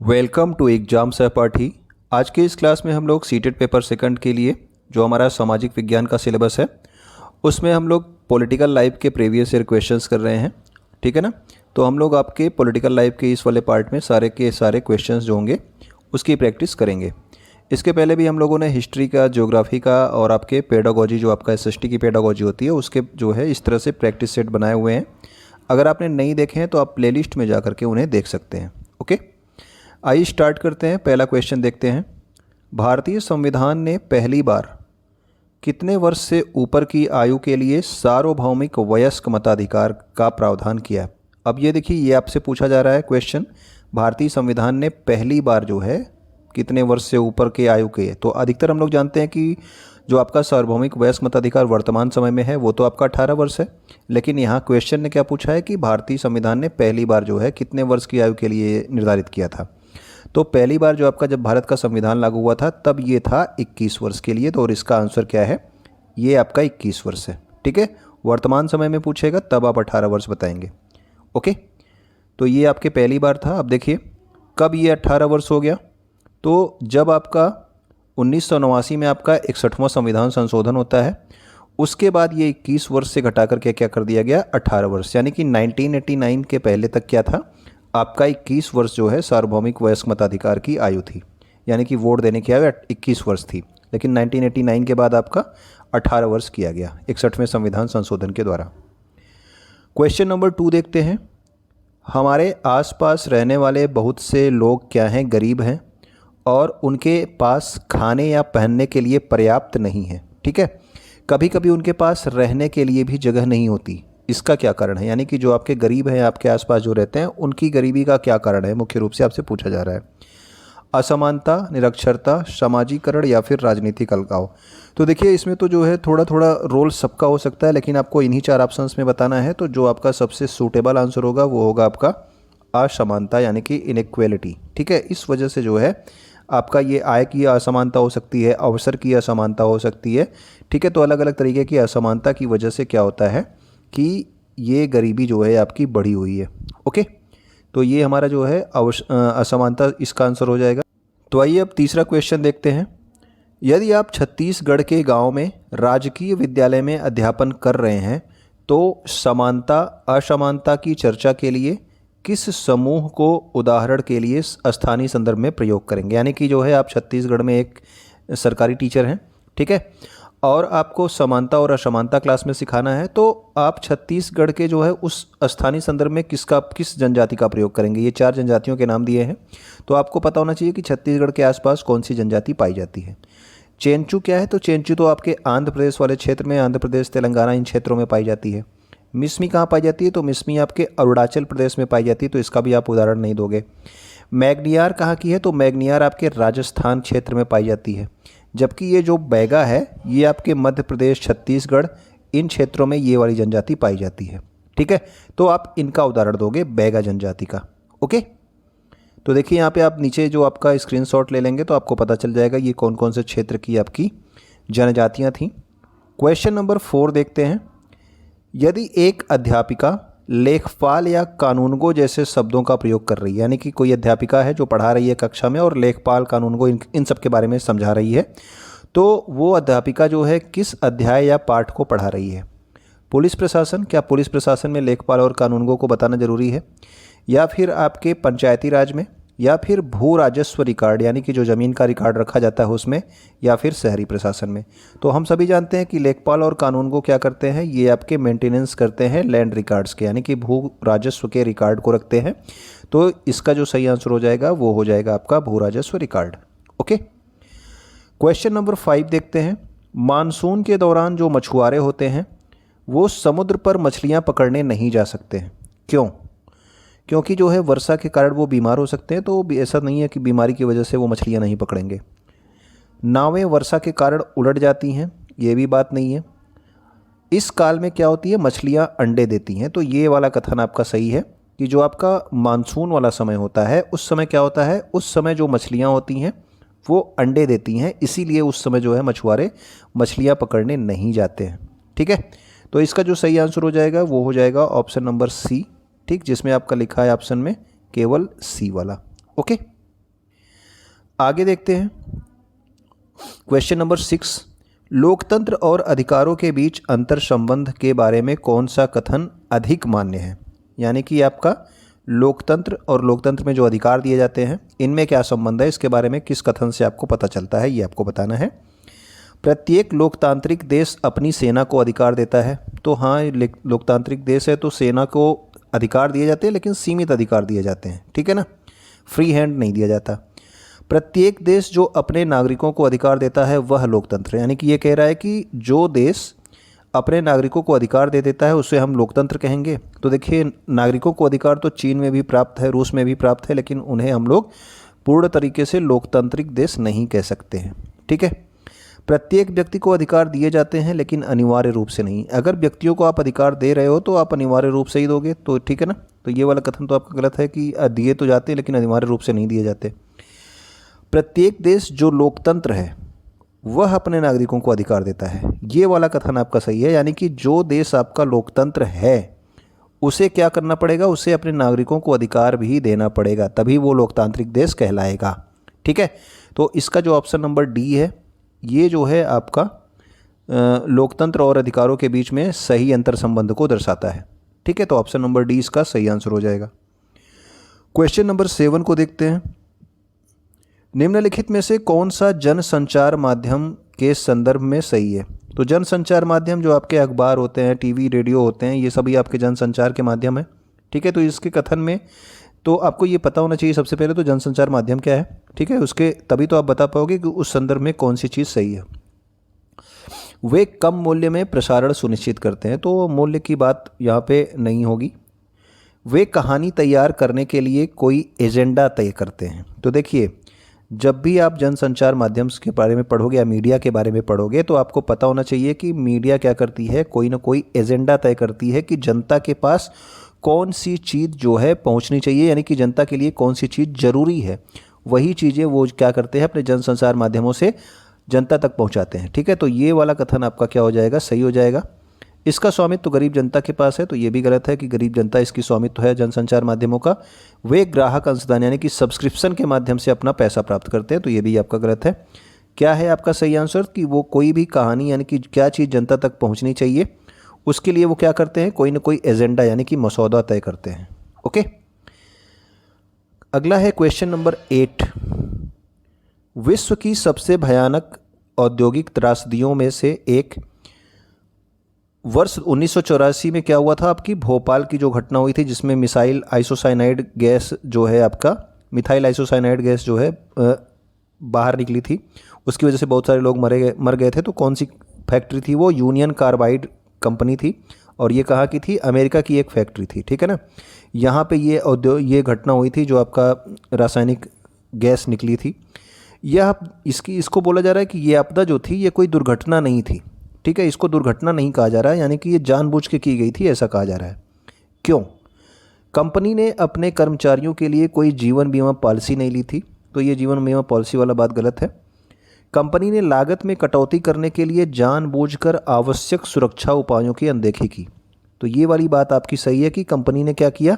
Welcome to exam सहपाठी। आज के इस क्लास में हम लोग सीटेट पेपर सेकंड के लिए जो हमारा सामाजिक विज्ञान का सिलेबस है उसमें हम लोग पॉलिटिकल लाइफ के प्रीवियस ईयर क्वेश्चंस कर रहे हैं। ठीक है ना। तो हम लोग आपके पॉलिटिकल लाइफ के इस वाले पार्ट में सारे के सारे क्वेश्चंस जो होंगे उसकी प्रैक्टिस करेंगे। इसके पहले भी हम लोगों ने हिस्ट्री का, ज्योग्राफी का और आपके पेडागोजी जो आपका एसएसटी की पेडागोजी होती है उसके जो है इस तरह से प्रैक्टिस सेट बनाए हुए हैं। अगर आपने नहीं देखे हैं तो आप प्लेलिस्ट में जा करके उन्हें देख सकते हैं। ओके, आइए स्टार्ट करते हैं। पहला क्वेश्चन देखते हैं। भारतीय संविधान ने पहली बार कितने वर्ष से ऊपर की आयु के लिए सार्वभौमिक वयस्क मताधिकार का प्रावधान किया है? अब ये देखिए, ये आपसे पूछा जा रहा है क्वेश्चन, भारतीय संविधान ने पहली बार जो है कितने वर्ष से ऊपर के आयु के। तो अधिकतर हम लोग जानते हैं कि जो आपका सार्वभौमिक वयस्क मताधिकार वर्तमान समय में है वो तो आपका 18 वर्ष है, लेकिन यहाँ क्वेश्चन ने क्या पूछा है कि भारतीय संविधान ने पहली बार जो है कितने वर्ष की आयु के लिए निर्धारित किया था। तो पहली बार जो आपका जब भारत का संविधान लागू हुआ था तब ये था 21 वर्ष के लिए। तो और इसका आंसर क्या है? ये आपका 21 वर्ष है। ठीक है, वर्तमान समय में पूछेगा तब आप 18 वर्ष बताएंगे। ओके, तो ये आपके पहली बार था। अब देखिए कब ये 18 वर्ष हो गया, तो जब आपका 1989 में आपका 61वां संविधान संशोधन होता है, उसके बाद ये 21 वर्ष से घटा करके क्या कर दिया गया, 18 वर्ष। यानी कि 1989 के पहले तक क्या था, आपका 21 वर्ष जो है सार्वभौमिक वयस्क मताधिकार की आयु थी, यानी कि वोट देने की आयु 21 वर्ष थी। लेकिन 1989 के बाद आपका 18 वर्ष किया गया 61वें संविधान संशोधन के द्वारा। क्वेश्चन नंबर 2 देखते हैं। हमारे आसपास रहने वाले बहुत से लोग क्या हैं, गरीब हैं और उनके पास खाने या पहनने के लिए पर्याप्त नहीं है। ठीक है, कभी कभी उनके पास रहने के लिए भी जगह नहीं होती। इसका क्या कारण है? यानी कि जो आपके गरीब हैं, आपके आसपास जो रहते हैं, उनकी गरीबी का क्या कारण है, मुख्य रूप से आपसे पूछा जा रहा है। असमानता, निरक्षरता, सामाजिकरण या फिर राजनीतिक अलगाव। तो देखिए इसमें तो जो है थोड़ा थोड़ा रोल सबका हो सकता है, लेकिन आपको इन्हीं 4 ऑप्शंस में बताना है। तो जो आपका सबसे सूटेबल आंसर होगा वो होगा आपका असमानता, यानी कि इनइक्वालिटी। ठीक है, इस वजह से जो है आपका ये आय की असमानता हो सकती है, अवसर की असमानता हो सकती है। ठीक है, तो अलग अलग तरीके की असमानता की वजह से क्या होता है कि ये गरीबी जो है आपकी बढ़ी हुई है। ओके, तो ये हमारा जो है असमानता इसका आंसर हो जाएगा। तो आइए अब तीसरा क्वेश्चन देखते हैं। यदि आप छत्तीसगढ़ के गांव में राजकीय विद्यालय में अध्यापन कर रहे हैं तो समानता असमानता की चर्चा के लिए किस समूह को उदाहरण के लिए स्थानीय संदर्भ में प्रयोग करेंगे? यानी कि जो है आप छत्तीसगढ़ में एक सरकारी टीचर हैं, ठीक है, और आपको समानता और असमानता क्लास में सिखाना है, तो आप छत्तीसगढ़ के जो है उस स्थानीय संदर्भ में किस जनजाति का प्रयोग करेंगे? ये 4 जनजातियों के नाम दिए हैं, तो आपको पता होना चाहिए कि छत्तीसगढ़ के आसपास कौन सी जनजाति पाई जाती है। चेंचू क्या है? तो चेंचू तो आपके आंध्र प्रदेश वाले क्षेत्र में, आंध्र प्रदेश, तेलंगाना, इन क्षेत्रों में पाई जाती है। मिसमी कहाँ पाई जाती है? तो मिसमी आपके अरुणाचल प्रदेश में पाई जाती है, तो इसका भी आप उदाहरण नहीं दोगे। मैग्नियार कहाँ की है? तो मैग्नियार आपके राजस्थान क्षेत्र में पाई जाती है। जबकि ये जो बैगा है ये आपके मध्य प्रदेश, छत्तीसगढ़, इन क्षेत्रों में ये वाली जनजाति पाई जाती है। ठीक है, तो आप इनका उदाहरण दोगे बैगा जनजाति का। ओके, तो देखिए यहाँ पे आप नीचे जो आपका स्क्रीनशॉट ले लेंगे तो आपको पता चल जाएगा ये कौन कौन से क्षेत्र की आपकी जनजातियाँ थीं। क्वेश्चन नंबर 4 देखते हैं। यदि एक अध्यापिका लेखपाल या कानूनगो जैसे शब्दों का प्रयोग कर रही है, यानी कि कोई अध्यापिका है जो पढ़ा रही है कक्षा में और लेखपाल, कानूनगो इन सब के बारे में समझा रही है, तो वो अध्यापिका जो है किस अध्याय या पाठ को पढ़ा रही है? पुलिस प्रशासन, क्या पुलिस प्रशासन में लेखपाल और कानूनगो को बताना जरूरी है? या फिर आपके पंचायती राज में, या फिर भू राजस्व रिकॉर्ड, यानी कि जो ज़मीन का रिकॉर्ड रखा जाता है उसमें, या फिर शहरी प्रशासन में? तो हम सभी जानते हैं कि लेखपाल और कानूनगो क्या करते हैं, ये आपके मेंटेनेंस करते हैं लैंड रिकॉर्ड्स के, यानी कि भू राजस्व के रिकॉर्ड को रखते हैं। तो इसका जो सही आंसर हो जाएगा वो हो जाएगा आपका भू राजस्व रिकॉर्ड। ओके, क्वेश्चन नंबर 5 देखते हैं। मानसून के दौरान जो मछुआरे होते हैं वो समुद्र पर मछलियाँ पकड़ने नहीं जा सकते हैं। क्यों? क्योंकि जो है वर्षा के कारण वो बीमार हो सकते हैं, तो ऐसा नहीं है कि बीमारी की वजह से वो मछलियाँ नहीं पकड़ेंगे। नावें वर्षा के कारण उलट जाती हैं, ये भी बात नहीं है। इस काल में क्या होती है, मछलियाँ अंडे देती हैं। तो ये वाला कथन आपका सही है कि जो आपका मानसून वाला समय होता है उस समय क्या होता है, उस समय जो मछलियाँ होती हैं वो अंडे देती हैं, इसीलिए उस समय जो है मछुआरे मछलियाँ पकड़ने नहीं जाते हैं। ठीक है, तो इसका जो सही आंसर हो जाएगा वो हो जाएगा ऑप्शन नंबर सी। ठीक, जिसमें आपका लिखा है ऑप्शन में केवल सी वाला। ओके, आगे देखते हैं क्वेश्चन नंबर 6, लोकतंत्र और अधिकारों के बीच अंतर संबंध के बारे में कौन सा कथन अधिक मान्य है। यानी कि आपका लोकतंत्र और लोकतंत्र में जो अधिकार दिए जाते हैं इनमें क्या संबंध है, इसके बारे में किस कथन से आपको पता चलता है, ये आपको बताना है। प्रत्येक लोकतांत्रिक देश अपनी सेना को अधिकार देता है। तो हाँ, लोकतांत्रिक देश है तो सेना को अधिकार दिए जाते हैं, लेकिन सीमित अधिकार दिए जाते हैं, ठीक है ना, फ्री हैंड नहीं दिया जाता। प्रत्येक देश जो अपने नागरिकों को अधिकार देता है वह लोकतंत्र है। यानी कि ये कह रहा है कि जो देश अपने नागरिकों को अधिकार दे देता है उसे हम लोकतंत्र कहेंगे। तो देखिए, नागरिकों को अधिकार तो चीन में भी प्राप्त है, रूस में भी प्राप्त है, लेकिन उन्हें हम लोग पूर्ण तरीके से लोकतांत्रिक देश नहीं कह सकते हैं, ठीक है। प्रत्येक व्यक्ति को अधिकार दिए जाते हैं लेकिन अनिवार्य रूप से नहीं। अगर व्यक्तियों को आप अधिकार दे रहे हो तो आप अनिवार्य रूप से ही दोगे, तो ठीक है ना। तो ये वाला कथन तो आपका गलत है कि दिए तो जाते हैं लेकिन अनिवार्य रूप से नहीं दिए जाते। प्रत्येक देश जो लोकतंत्र है वह अपने नागरिकों को अधिकार देता है, ये वाला कथन आपका सही है। यानी कि जो देश आपका लोकतंत्र है उसे क्या करना पड़ेगा, उसे अपने नागरिकों को अधिकार भी देना पड़ेगा, तभी वो लोकतांत्रिक देश कहलाएगा, ठीक है। तो इसका जो ऑप्शन नंबर डी है ये जो है आपका लोकतंत्र और अधिकारों के बीच में सही अंतर संबंध को दर्शाता है, ठीक है। तो ऑप्शन नंबर डी इसका सही आंसर हो जाएगा। क्वेश्चन नंबर 7 को देखते हैं। निम्नलिखित में से कौन सा जनसंचार माध्यम के संदर्भ में सही है। तो जनसंचार माध्यम जो आपके अखबार होते हैं, टीवी, रेडियो होते हैं, ये सभी आपके जनसंचार के माध्यम है, ठीक है। तो इसके कथन में तो आपको ये पता होना चाहिए सबसे पहले तो जनसंचार माध्यम क्या है, ठीक है। उसके तभी तो आप बता पाओगे कि उस संदर्भ में कौन सी चीज़ सही है। वे कम मूल्य में प्रसारण सुनिश्चित करते हैं, तो मूल्य की बात यहाँ पे नहीं होगी। वे कहानी तैयार करने के लिए कोई एजेंडा तय करते हैं। तो देखिए, जब भी आप जनसंचार माध्यम के बारे में पढ़ोगे या मीडिया के बारे में पढ़ोगे तो आपको पता होना चाहिए कि मीडिया क्या करती है, कोई ना कोई एजेंडा तय करती है कि जनता के पास कौन सी चीज़ जो है पहुंचनी चाहिए, यानी कि जनता के लिए कौन सी चीज़ ज़रूरी है, वही चीज़ें वो क्या करते हैं अपने जनसंचार माध्यमों से जनता तक पहुंचाते हैं, ठीक है। तो ये वाला कथन आपका क्या हो जाएगा, सही हो जाएगा। इसका स्वामित्व तो गरीब जनता के पास है, तो ये भी गलत है कि गरीब जनता इसकी स्वामित्व है जनसंचार माध्यमों का। वे ग्राहक अंशदान यानी कि सब्सक्रिप्शन के माध्यम से अपना पैसा प्राप्त करते हैं, तो ये भी आपका गलत है। क्या है आपका सही आंसर कि वो कोई भी कहानी यानी कि क्या चीज़ जनता तक पहुंचनी चाहिए उसके लिए वो क्या करते हैं, कोई ना कोई एजेंडा यानी कि मसौदा तय करते हैं, ओके। अगला है क्वेश्चन नंबर 8। विश्व की सबसे भयानक औद्योगिक त्रासदियों में से एक वर्ष 1984 में क्या हुआ था, आपकी भोपाल की जो घटना हुई थी जिसमें मिसाइल आइसोसाइनाइड गैस जो है आपका मिथाइल आइसोसाइनाइड गैस जो है बाहर निकली थी, उसकी वजह से बहुत सारे लोग मर गए थे। तो कौन सी फैक्ट्री थी वो, यूनियन कार्बाइड कंपनी थी, और ये कहाँ की थी, अमेरिका की एक फैक्ट्री थी, ठीक है ना। यहाँ पे ये घटना हुई थी जो आपका रासायनिक गैस निकली थी। यह इसको बोला जा रहा है कि ये आपदा जो थी ये कोई दुर्घटना नहीं थी, ठीक है। इसको दुर्घटना नहीं कहा जा रहा है, यानी कि ये जानबूझ के की गई थी ऐसा कहा जा रहा है। क्यों? कंपनी ने अपने कर्मचारियों के लिए कोई जीवन बीमा पॉलिसी नहीं ली थी, तो ये जीवन बीमा पॉलिसी वाला बात गलत है। कंपनी ने लागत में कटौती करने के लिए जानबूझकर आवश्यक सुरक्षा उपायों की अनदेखी की, तो ये वाली बात आपकी सही है कि कंपनी ने क्या किया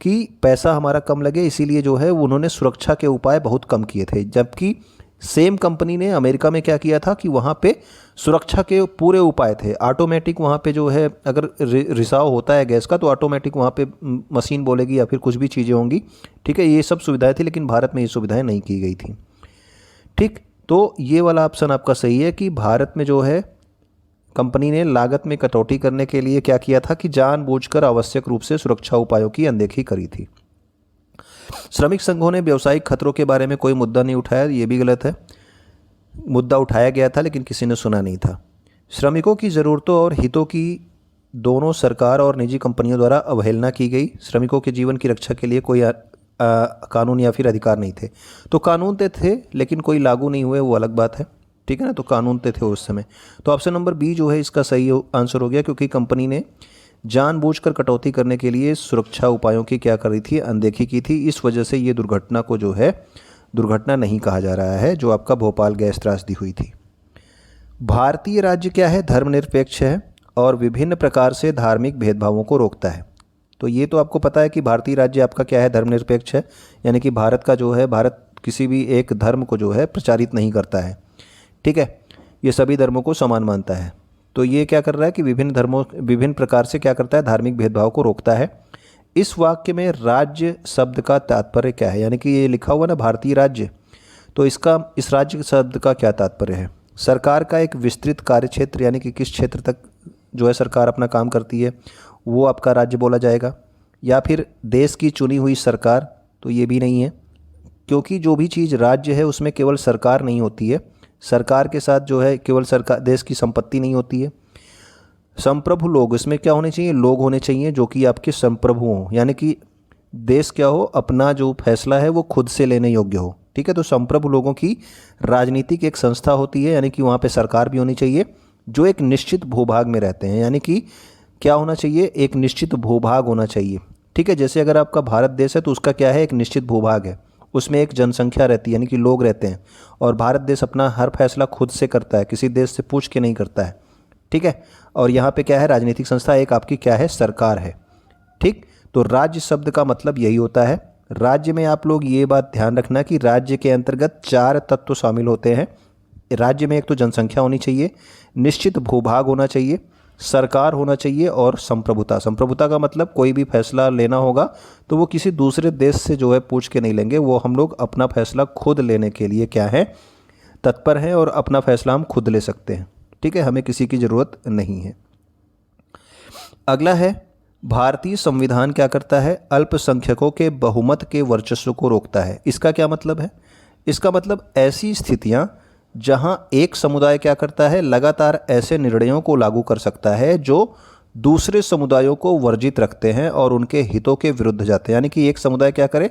कि पैसा हमारा कम लगे इसीलिए जो है उन्होंने सुरक्षा के उपाय बहुत कम किए थे। जबकि सेम कंपनी ने अमेरिका में क्या किया था कि वहाँ पे सुरक्षा के पूरे उपाय थे, ऑटोमेटिक वहाँ पे जो है अगर रिसाव होता है गैस का तो ऑटोमेटिक वहाँ पे मशीन बोलेगी या फिर कुछ भी चीज़ें होंगी, ठीक है। ये सब सुविधाएं थी, लेकिन भारत में ये सुविधाएं नहीं की गई थी, ठीक। तो ये वाला ऑप्शन आपका सही है कि भारत में जो है कंपनी ने लागत में कटौती करने के लिए क्या किया था कि जानबूझकर आवश्यक रूप से सुरक्षा उपायों की अनदेखी करी थी। श्रमिक संघों ने व्यावसायिक खतरों के बारे में कोई मुद्दा नहीं उठाया, ये भी गलत है। मुद्दा उठाया गया था लेकिन किसी ने सुना नहीं था। श्रमिकों की ज़रूरतों और हितों की दोनों सरकार और निजी कंपनियों द्वारा अवहेलना की गई। श्रमिकों के जीवन की रक्षा के लिए कोई कानून या फिर अधिकार नहीं थे। तो कानून तो थे लेकिन कोई लागू नहीं हुए, वो अलग बात है, ठीक है ना। तो कानून तो थे उस समय। तो ऑप्शन नंबर बी जो है इसका सही आंसर हो गया, क्योंकि कंपनी ने जानबूझकर कटौती करने के लिए सुरक्षा उपायों की क्या करी थी, अनदेखी की थी। इस वजह से ये दुर्घटना को जो है दुर्घटना नहीं कहा जा रहा है जो आपका भोपाल गैस त्रासदी हुई थी। भारतीय राज्य क्या है, धर्मनिरपेक्ष है और विभिन्न प्रकार से धार्मिक भेदभावों को रोकता है। तो ये तो आपको पता है कि भारतीय राज्य आपका क्या है, धर्मनिरपेक्ष है, यानी कि भारत का जो है भारत किसी भी एक धर्म को जो है प्रचारित नहीं करता है। ठीक है, ये सभी धर्मों को समान मानता है। तो ये क्या कर रहा है कि विभिन्न प्रकार से क्या करता है, धार्मिक भेदभाव को रोकता है। इस वाक्य में राज्य शब्द का तात्पर्य क्या है, यानी कि ये लिखा हुआ ना भारतीय राज्य, तो इस राज्य शब्द का क्या तात्पर्य है। सरकार का एक विस्तृत कार्यक्षेत्र, यानी कि किस क्षेत्र तक जो है सरकार अपना काम करती है वो आपका राज्य बोला जाएगा। या फिर देश की चुनी हुई सरकार, तो ये भी नहीं है, क्योंकि जो भी चीज़ राज्य है उसमें केवल सरकार नहीं होती है, सरकार के साथ जो है केवल सरकार देश की संपत्ति नहीं होती है। संप्रभु लोग, इसमें क्या होने चाहिए, लोग होने चाहिए जो कि आपके संप्रभु हों, यानी कि देश क्या हो, अपना जो फैसला है वो खुद से लेने योग्य हो। ठीक है, तो संप्रभु लोगों की राजनीतिक एक संस्था होती है, यानी कि वहाँ पे सरकार भी होनी चाहिए जो एक निश्चित भूभाग में रहते हैं, यानी कि क्या होना चाहिए, एक निश्चित भूभाग होना चाहिए। ठीक है, जैसे अगर आपका भारत देश है तो उसका क्या है, एक निश्चित भूभाग है, उसमें एक जनसंख्या रहती है, यानी कि लोग रहते हैं, और भारत देश अपना हर फैसला खुद से करता है, किसी देश से पूछ के नहीं करता है। ठीक है, और यहाँ पे क्या है, राजनीतिक संस्था एक आपकी क्या है, सरकार है। ठीक, तो राज्य शब्द का मतलब यही होता है। राज्य में आप लोग ये बात ध्यान रखना कि राज्य के अंतर्गत 4 तत्व शामिल होते हैं। राज्य में एक तो जनसंख्या होनी चाहिए, निश्चित भूभाग होना चाहिए, सरकार होना चाहिए और संप्रभुता। संप्रभुता का मतलब कोई भी फैसला लेना होगा तो वो किसी दूसरे देश से जो है पूछ के नहीं लेंगे, वो हम लोग अपना फैसला खुद लेने के लिए क्या है, तत्पर हैं, और अपना फैसला हम खुद ले सकते हैं। ठीक है, हमें किसी की ज़रूरत नहीं है। अगला है, भारतीय संविधान क्या करता है, अल्पसंख्यकों के बहुमत के वर्चस्व को रोकता है। इसका क्या मतलब है, इसका मतलब ऐसी स्थितियां जहां एक समुदाय क्या करता है, लगातार ऐसे निर्णयों को लागू कर सकता है जो दूसरे समुदायों को वर्जित रखते हैं और उनके हितों के विरुद्ध जाते हैं। यानी कि एक समुदाय क्या करे,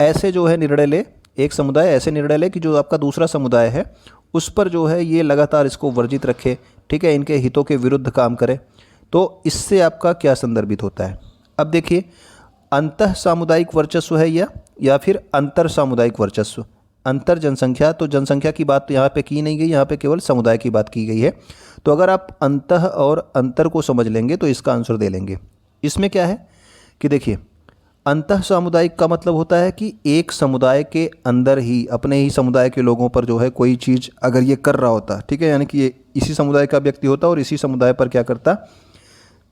ऐसे जो है निर्णय ले, एक समुदाय ऐसे निर्णय ले कि जो आपका दूसरा समुदाय है उस पर जो है ये लगातार इसको वर्जित रखे, ठीक है, इनके हितों के विरुद्ध काम करे। तो इससे आपका क्या संदर्भित होता है। अब देखिए, अंतः सामुदायिक वर्चस्व है या फिर अंतर सामुदायिक वर्चस्व। अंतर जनसंख्या, तो जनसंख्या की बात तो यहाँ पे की नहीं गई, यहाँ पे केवल समुदाय की बात की गई है। तो अगर आप अंतः और अंतर को समझ लेंगे तो इसका आंसर दे लेंगे। इसमें क्या है कि देखिए, अंतः सामुदायिक का मतलब होता है कि एक समुदाय के अंदर ही, अपने ही समुदाय के लोगों पर जो है कोई चीज़ अगर ये कर रहा होता, ठीक है, यानी कि ये इसी समुदाय का व्यक्ति होता और इसी समुदाय पर क्या करता,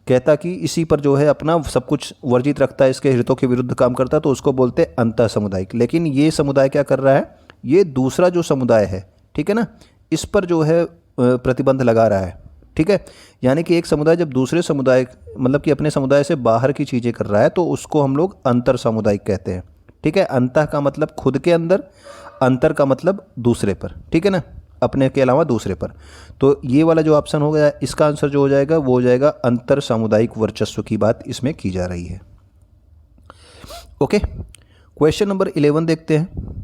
कहता कि इसी पर जो है अपना सब कुछ वर्जित रखता है, इसके हितों के विरुद्ध काम करता, तो उसको बोलते हैं अंतः सामुदायिक। लेकिन ये समुदाय क्या कर रहा है, ये दूसरा जो समुदाय है, ठीक है ना, इस पर जो है प्रतिबंध लगा रहा है। ठीक है, यानी कि एक समुदाय जब दूसरे समुदाय, मतलब कि अपने समुदाय से बाहर की चीज़ें कर रहा है तो उसको हम लोग अंतर सामुदायिक कहते हैं। ठीक है, अंतः का मतलब खुद के अंदर, अंतर का मतलब दूसरे पर, ठीक है ना, अपने के अलावा दूसरे पर। तो ये वाला जो ऑप्शन हो गया, इसका आंसर जो हो जाएगा वो हो जाएगा अंतर सामुदायिक वर्चस्व की बात इसमें की जा रही है। ओके, क्वेश्चन नंबर 11 देखते हैं।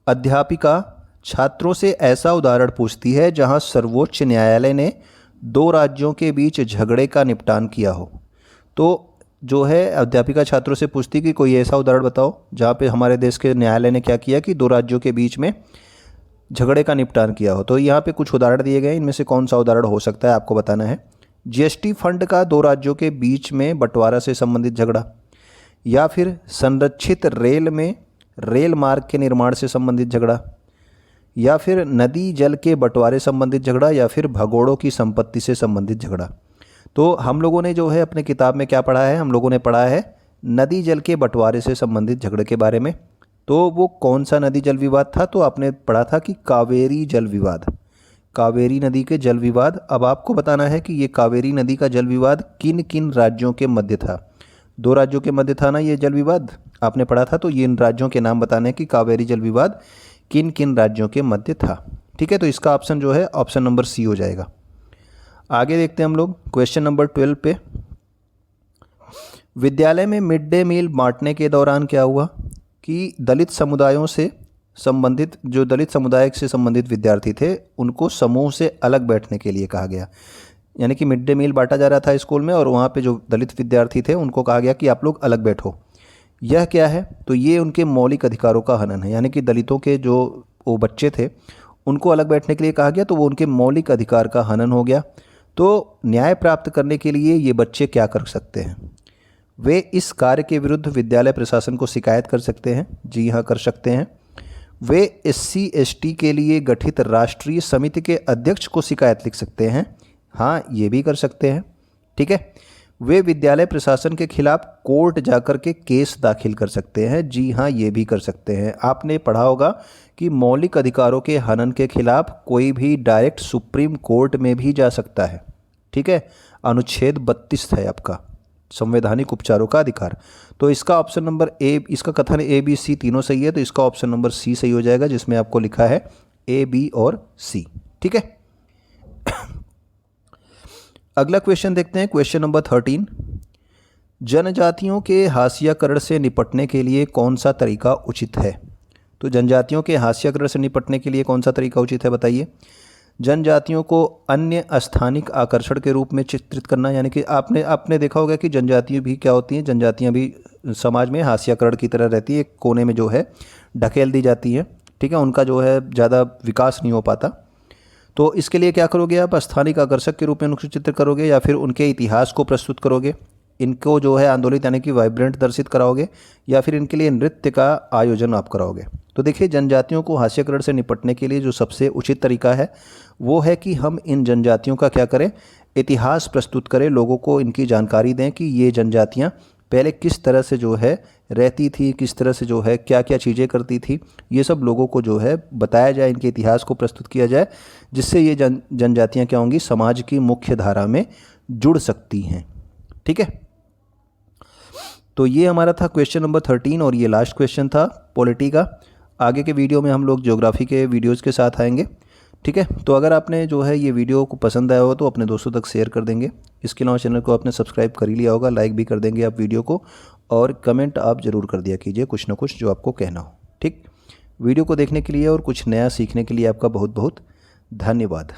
अध्यापिका छात्रों से ऐसा उदाहरण पूछती है जहां सर्वोच्च न्यायालय ने 2 राज्यों के बीच झगड़े का निपटान किया हो। तो जो है अध्यापिका छात्रों से पूछती है कि कोई ऐसा उदाहरण बताओ जहां पे हमारे देश के न्यायालय ने क्या किया कि 2 राज्यों के बीच में झगड़े का निपटान किया हो। तो यहाँ पे कुछ उदाहरण दिए गए, इनमें से कौन सा उदाहरण हो सकता है आपको बताना है। जीएसटी फंड का 2 राज्यों के बीच में बंटवारा से संबंधित झगड़ा, या फिर संरक्षित रेल में रेल मार्ग के निर्माण से संबंधित झगड़ा, या फिर नदी जल के बंटवारे संबंधित झगड़ा, या फिर भगोड़ों की संपत्ति से संबंधित झगड़ा। तो हम लोगों ने जो है अपने किताब में क्या पढ़ा है, हम लोगों ने पढ़ा है नदी जल के बंटवारे से संबंधित झगड़े के बारे में। तो वो कौन सा नदी जल विवाद था, तो आपने पढ़ा था कि कावेरी जल विवाद, कावेरी नदी के जल विवाद। अब आपको बताना है कि ये कावेरी नदी का जल विवाद किन किन राज्यों के मध्य था। 2 राज्यों के मध्य था ना ये जल विवाद, आपने पढ़ा था। तो ये इन राज्यों के नाम बताने हैं कि कावेरी जल विवाद किन किन राज्यों के मध्य था। ठीक है, तो इसका ऑप्शन जो है ऑप्शन नंबर सी हो जाएगा। आगे देखते हैं हम लोग क्वेश्चन नंबर 12 पे। विद्यालय में मिड डे मील बांटने के दौरान क्या हुआ कि दलित समुदायों से संबंधित, जो दलित समुदाय से संबंधित विद्यार्थी थे उनको समूह से अलग बैठने के लिए कहा गया। यानी कि मिड डे मील बांटा जा रहा था स्कूल में और वहाँ पे जो दलित विद्यार्थी थे उनको कहा गया कि आप लोग अलग बैठो। यह क्या है, तो ये उनके मौलिक अधिकारों का हनन है। यानी कि दलितों के जो वो बच्चे थे उनको अलग बैठने के लिए कहा गया, तो वो उनके मौलिक अधिकार का हनन हो गया। तो न्याय प्राप्त करने के लिए ये बच्चे क्या कर सकते हैं, वे इस कार्य के विरुद्ध विद्यालय प्रशासन को शिकायत कर सकते हैं। जी हाँ, कर सकते हैं। वे SC/ST के लिए गठित राष्ट्रीय समिति के अध्यक्ष को शिकायत लिख सकते हैं। हाँ, ये भी कर सकते हैं। ठीक है। वे विद्यालय प्रशासन के खिलाफ कोर्ट जाकर के केस दाखिल कर सकते हैं। जी हाँ, ये भी कर सकते हैं। आपने पढ़ा होगा कि मौलिक अधिकारों के हनन के खिलाफ कोई भी डायरेक्ट सुप्रीम कोर्ट में भी जा सकता है। ठीक है। अनुच्छेद 32 है आपका संवैधानिक उपचारों का अधिकार। तो इसका ऑप्शन नंबर ए, इसका कथन A, B, C तीनों सही है, तो इसका ऑप्शन नंबर C सही हो जाएगा, जिसमें आपको लिखा है A, B और C। ठीक है। अगला क्वेश्चन देखते हैं, क्वेश्चन नंबर 13। जनजातियों के हाशियाकरण से निपटने के लिए कौन सा तरीका उचित है? तो जनजातियों के हाशियाकरण से निपटने के लिए कौन सा तरीका उचित है, बताइए। जनजातियों को अन्य स्थानिक आकर्षण के रूप में चित्रित करना, यानी कि आपने देखा होगा कि जनजातियाँ भी क्या होती हैं, जनजातियाँ भी समाज में हाशियाकरण की तरह रहती है, एक कोने में जो है ढकेल दी जाती है। ठीक है। उनका जो है ज़्यादा विकास नहीं हो पाता। तो इसके लिए क्या करोगे आप? स्थानिक आकर्षक के रूप में उनको चित्र करोगे, या फिर उनके इतिहास को प्रस्तुत करोगे, इनको जो है आंदोलित यानी कि वाइब्रेंट दर्शित कराओगे, या फिर इनके लिए नृत्य का आयोजन आप कराओगे। तो देखिए, जनजातियों को हास्यकरण से निपटने के लिए जो सबसे उचित तरीका है वो है कि हम इन जनजातियों का क्या करें, इतिहास प्रस्तुत करें, लोगों को इनकी जानकारी दें कि ये जनजातियाँ पहले किस तरह से जो है रहती थी, किस तरह से जो है क्या क्या चीज़ें करती थी, ये सब लोगों को जो है बताया जाए, इनके इतिहास को प्रस्तुत किया जाए, जिससे ये जनजातियाँ क्या होंगी, समाज की मुख्य धारा में जुड़ सकती हैं। ठीक है। तो ये हमारा था क्वेश्चन नंबर 13 और ये लास्ट क्वेश्चन था पॉलिटी का। आगे के वीडियो में हम लोग ज्योग्राफी के वीडियोज़ के साथ आएंगे। ठीक है। तो अगर आपने जो है ये वीडियो को पसंद आया हो तो अपने दोस्तों तक शेयर कर देंगे। इसके अलावा चैनल को आपने सब्सक्राइब कर ही लिया होगा, लाइक भी कर देंगे आप वीडियो को, और कमेंट आप ज़रूर कर दिया कीजिए कुछ ना कुछ जो आपको कहना हो। ठीक। वीडियो को देखने के लिए और कुछ नया सीखने के लिए आपका बहुत बहुत धन्यवाद।